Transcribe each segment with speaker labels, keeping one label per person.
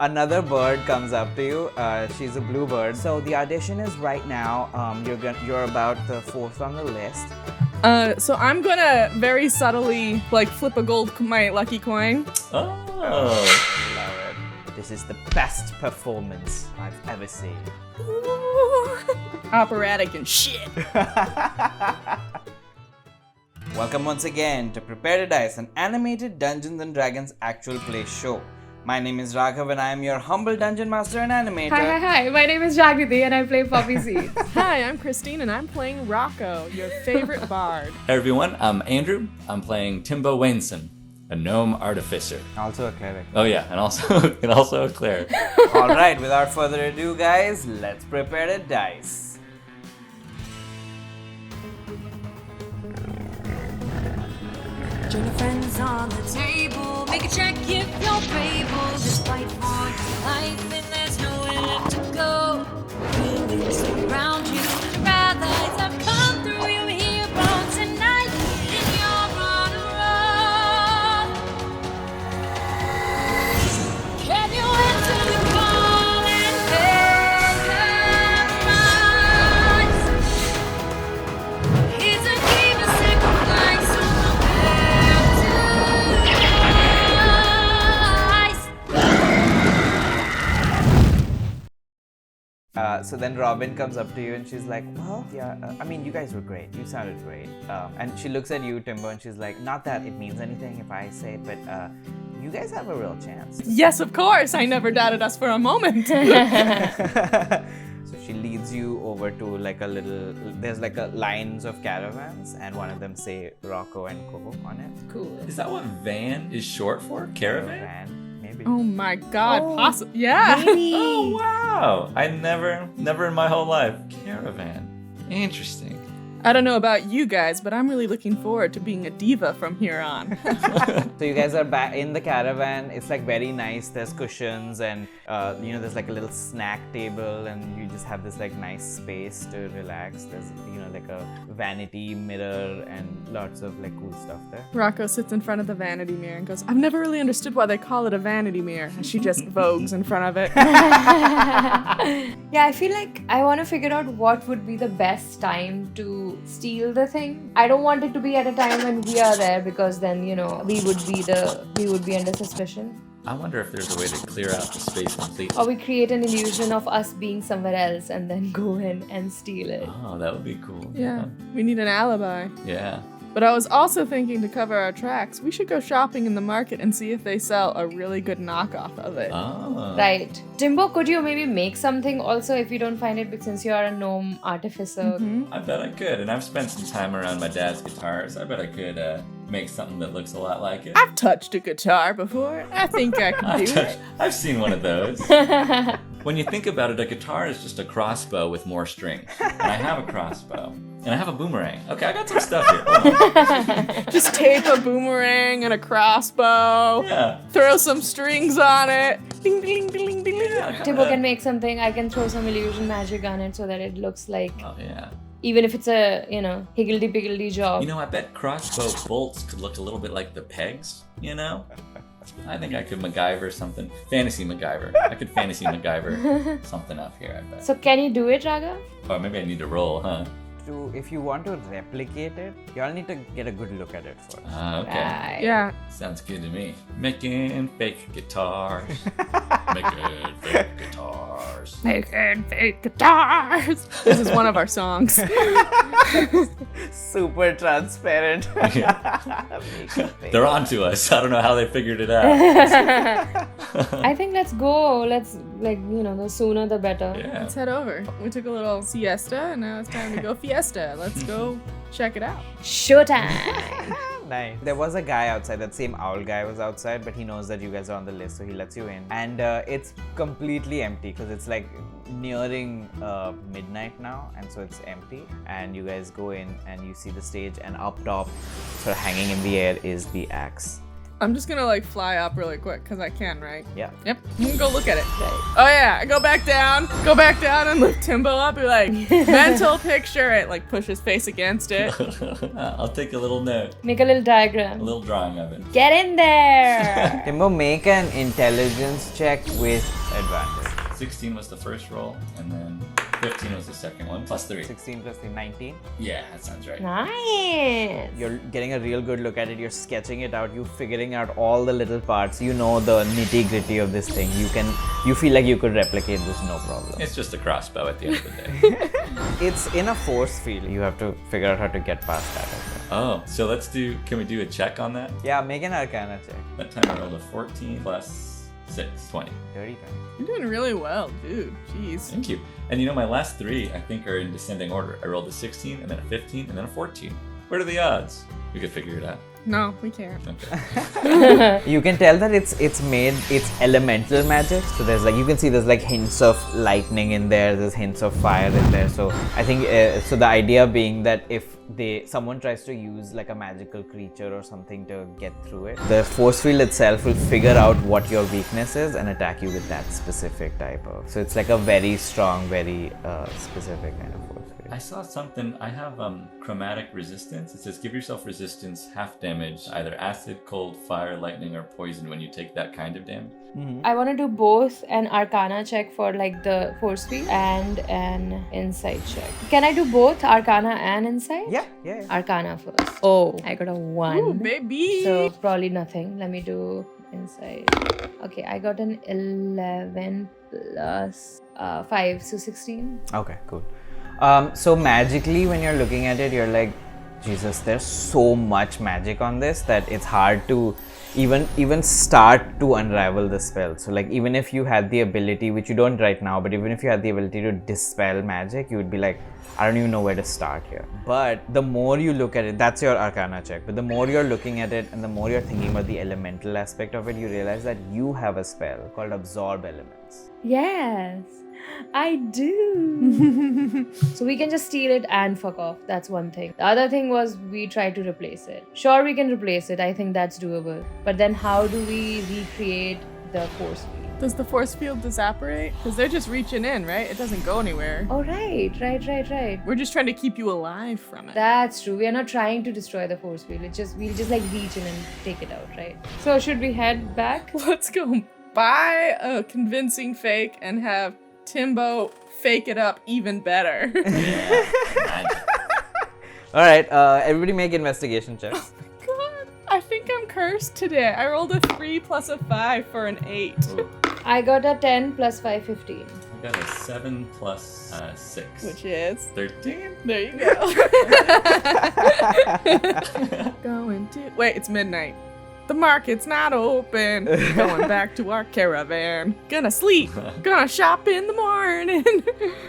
Speaker 1: Another bird comes up to you. She's a blue bird. So the audition is right now. You're about the fourth on the list.
Speaker 2: So I'm gonna very subtly flip my lucky coin.
Speaker 1: Oh, love it. This is the best performance I've ever seen.
Speaker 2: Operatic and shit.
Speaker 1: Welcome once again to Prepare to Dice, an animated Dungeons & Dragons actual play show. My name is Raghav and I am your humble dungeon master and animator.
Speaker 3: Hi. My name is Jagriti and I play Poppy Seeds.
Speaker 2: Hi, I'm Christine and I'm playing Rocco, your favorite bard.
Speaker 4: Hey everyone, I'm Andrew. I'm playing Timbo Wainson, a gnome artificer.
Speaker 1: Also a cleric.
Speaker 4: Oh yeah, and also a cleric.
Speaker 1: Alright, without further ado guys, let's prepare to dice.
Speaker 5: Join your friends on the table. Make a check if you're able. Just fight for your life and there's nowhere left to go. Feelings around you. Bad lights have come through you hero tonight. And you're on a roll. Can you answer the call and pay the price? It's a game of sacrifice.
Speaker 1: So then Robin comes up to you and she's like, well, yeah, I mean, you guys were great. You sounded great. And she looks at you, Timbo, and she's like, not that it means anything if I say it, but you guys have a real chance.
Speaker 2: Yes, of course. I never doubted us for a moment.
Speaker 1: So she leads you over to there's lines of caravans, and one of them say Rocco and Coco on it.
Speaker 3: Cool.
Speaker 4: Is that what van is short for? Caravan?
Speaker 1: Maybe.
Speaker 2: Oh my god, yeah.
Speaker 4: Oh wow! I never in my whole life. Caravan. Interesting.
Speaker 2: I don't know about you guys, but I'm really looking forward to being a diva from here on.
Speaker 1: So you guys are back in the caravan. It's very nice. There's cushions and there's a little snack table, and you just have this nice space to relax. There's a vanity mirror and lots of cool stuff there.
Speaker 2: Rocco sits in front of the vanity mirror and goes, I've never really understood why they call it a vanity mirror. And she just vogues in front of it.
Speaker 3: Yeah, I feel like I want to figure out what would be the best time to steal the thing. I don't want it to be at a time when we are there, because then we would be under suspicion.
Speaker 4: I wonder if there's a way to clear out the space completely.
Speaker 3: Or we create an illusion of us being somewhere else and then go in and steal it.
Speaker 4: Oh, that would be cool.
Speaker 2: Yeah, we need an alibi.
Speaker 4: Yeah.
Speaker 2: But I was also thinking, to cover our tracks, we should go shopping in the market and see if they sell a really good knockoff of it.
Speaker 4: Oh.
Speaker 3: Right. Timbo, could you maybe make something also if you don't find it, but since you are a gnome artificer?
Speaker 2: Mm-hmm.
Speaker 4: I bet I could, and I've spent some time around my dad's guitars. I bet I could make something that looks a lot like it.
Speaker 2: I've touched a guitar before. I think I can do it.
Speaker 4: I've seen one of those. When you think about it, a guitar is just a crossbow with more strings. And I have a crossbow. And I have a boomerang. Okay, I got some stuff here. Hold on.
Speaker 2: Just tape a boomerang and a crossbow.
Speaker 4: Yeah.
Speaker 2: Throw some strings on it. Ding, ding, ding, ding, ding.
Speaker 4: Yeah,
Speaker 3: Timbo can make something. I can throw some illusion magic on it so that it looks like,
Speaker 4: Oh, yeah.
Speaker 3: even if it's a, higgledy-piggledy job.
Speaker 4: I bet crossbow bolts could look a little bit like the pegs, I think I could MacGyver something. Fantasy MacGyver. I could fantasy MacGyver something up here, I bet.
Speaker 3: So can you do it, Raga?
Speaker 4: Or maybe I need to roll, huh?
Speaker 1: If you want to replicate it, you all need to get a good look at it first.
Speaker 4: Okay.
Speaker 3: Right.
Speaker 2: Yeah.
Speaker 4: Sounds good to me. Making fake guitars. Making fake guitars.
Speaker 2: Making fake guitars. This is one of our songs.
Speaker 1: Super transparent.
Speaker 4: They're on to us. I don't know how they figured it out.
Speaker 3: I think let's go. The sooner the better.
Speaker 4: Yeah.
Speaker 2: Let's head over. We took a little siesta, and now it's time to go fiesta. Let's go check it out.
Speaker 3: Showtime.
Speaker 1: Nice. There was a guy outside, that same owl guy was outside, but he knows that you guys are on the list, so he lets you in. And it's completely empty because it's nearing midnight now, and so it's empty. And you guys go in and you see the stage, and up top, sort of hanging in the air, is the axe.
Speaker 2: I'm just gonna like fly up really quick because I can, right?
Speaker 1: Yeah.
Speaker 2: Yep. I'm gonna go look at it. Oh yeah, I go back down and lift Timbo up. Be like, mental picture it. Like push his face against it.
Speaker 4: I'll take a little note,
Speaker 3: Make a little
Speaker 4: a
Speaker 3: diagram.
Speaker 4: little drawing of it.
Speaker 3: Get in there.
Speaker 1: Timbo, make an intelligence check with advantage.
Speaker 4: 16 was the first roll, and then 15 was the second one, plus 3.
Speaker 1: 16 plus 3, 19.
Speaker 4: Yeah, that sounds right.
Speaker 3: Nice.
Speaker 1: You're getting a real good look at it. You're sketching it out. You're figuring out all the little parts. You know the nitty gritty of this thing. You feel like you could replicate this no problem.
Speaker 4: It's just a crossbow at the end of the day.
Speaker 1: It's in a force field. You have to figure out how to get past that as well.
Speaker 4: Oh, so can we do a check on that?
Speaker 1: Yeah, make an Arcana check.
Speaker 4: That time I rolled a 14 plus 6, 20.
Speaker 1: 30 20.
Speaker 2: You're doing really well, dude. Jeez.
Speaker 4: Thank you. And my last 3, I think, are in descending order. I rolled a 16, and then a 15, and then a 14. What are the odds? We could figure it out.
Speaker 2: No, we can't.
Speaker 4: Okay.
Speaker 1: You can tell that it's elemental magic. So you can see there's hints of lightning in there. There's hints of fire in there. So I think so the idea being that if someone tries to use a magical creature or something to get through it, the force field itself will figure out what your weakness is and attack you with that specific type of. So it's a very strong, very specific kind of force field.
Speaker 4: I saw something. I have chromatic resistance. It says give yourself resistance half damage, either acid, cold, fire, lightning, or poison when you take that kind of damage.
Speaker 3: I want to do both an Arcana check for the force field and an insight check. Can I do both Arcana and insight?
Speaker 1: Yeah.
Speaker 3: Arcana first. Oh, I got a 1.
Speaker 2: Ooh, baby.
Speaker 3: So probably nothing. Let me do insight. Okay, I got an 11 plus 5, so 16.
Speaker 1: Okay, cool. So magically, when you're looking at it, you're like, Jesus, there's so much magic on this that it's hard to even start to unravel the spell. So even if you had the ability, which you don't right now, but even if you had the ability to dispel magic, you would be like, I don't even know where to start here. But the more you look at it, that's your Arcana check, but the more you're looking at it and the more you're thinking about the elemental aspect of it, you realize that you have a spell called Absorb Elements.
Speaker 3: Yes, I do. So we can just steal it and fuck off. That's one thing. The other thing was we tried to replace it. Sure, we can replace it. I think that's doable. But then how do we recreate the force field?
Speaker 2: Does the force field disapparate? Because they're just reaching in, right? It doesn't go anywhere.
Speaker 3: Oh, right.
Speaker 2: We're just trying to keep you alive from it.
Speaker 3: That's true. We are not trying to destroy the force field. We'll just reach in and take it out, right? So should we head back?
Speaker 2: Let's go buy a convincing fake and have Timbo fake it up even better.
Speaker 1: All right, everybody make investigation checks.
Speaker 2: God, I think I'm cursed today. I rolled a 3 plus a 5 for an 8.
Speaker 3: I got a 10 plus 5, 15.
Speaker 4: I got a 7 plus 6.
Speaker 2: Which is
Speaker 4: 13?
Speaker 2: there you go. Going to wait, it's midnight. The market's not open. Going back to our caravan. Gonna sleep. Gonna shop in the morning.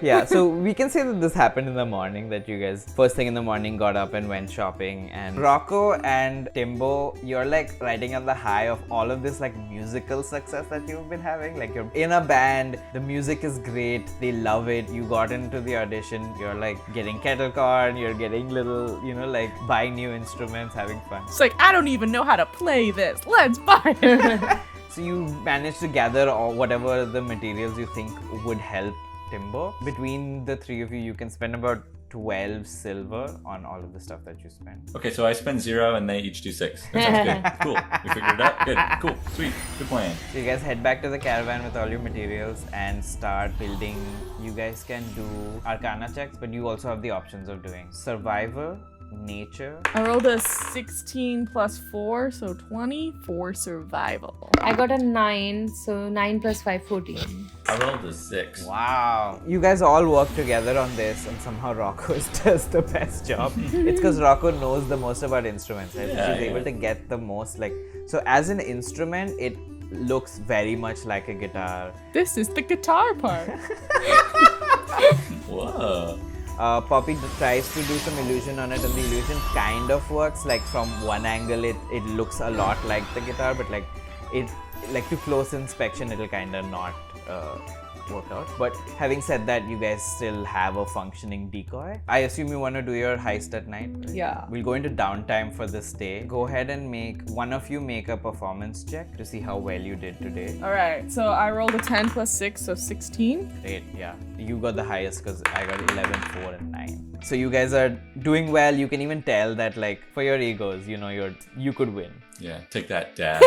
Speaker 1: Yeah, so we can say that this happened in the morning, that you guys first thing in the morning got up and went shopping. And Rocco and Timbo, you're riding on the high of all of this musical success that you've been having. You're in a band, the music is great, they love it. You got into the audition, you're getting kettle corn, you're getting little, buying new instruments, having fun.
Speaker 2: It's I don't even know how to play this. Let's buy it.
Speaker 1: So you managed to gather whatever the materials you think would help Timbo. Between the three of you, you can spend about 12 silver on all of the stuff that you spend.
Speaker 4: Okay, so I spend 0 and they each do 6. That sounds good. Cool. We figured it out. Good. Cool. Sweet. Good plan.
Speaker 1: So you guys head back to the caravan with all your materials and start building. You guys can do Arcana checks, but you also have the options of doing Survival, Nature.
Speaker 2: I rolled a 16 plus 4, so 20 for survival.
Speaker 3: I got a 9, so 9 plus 5, 14.
Speaker 4: I rolled a 6.
Speaker 1: Wow. You guys all work together on this and somehow Rocco does the best job. It's because Rocco knows the most about instruments, right?
Speaker 4: Yeah,
Speaker 1: She's able to get the most so as an instrument, it looks very much like a guitar.
Speaker 2: This is the guitar part.
Speaker 4: Whoa.
Speaker 1: Poppy tries to do some illusion on it and the illusion kind of works. From one angle it looks a lot like the guitar, but it to close inspection it'll kind of not work out. But having said that, you guys still have a functioning decoy. I assume you want to do your heist at night, right?
Speaker 3: Yeah.
Speaker 1: We'll go into downtime for this day. Go ahead and one of you make a performance check to see how well you did today.
Speaker 2: All right, so I rolled a 10 plus 6, so 16.
Speaker 1: Great, yeah. You got the highest because I got 11, 4, and 9. So you guys are doing well. You can even tell that, like, for your egos, you know, you could win.
Speaker 4: Yeah, take that, Dad.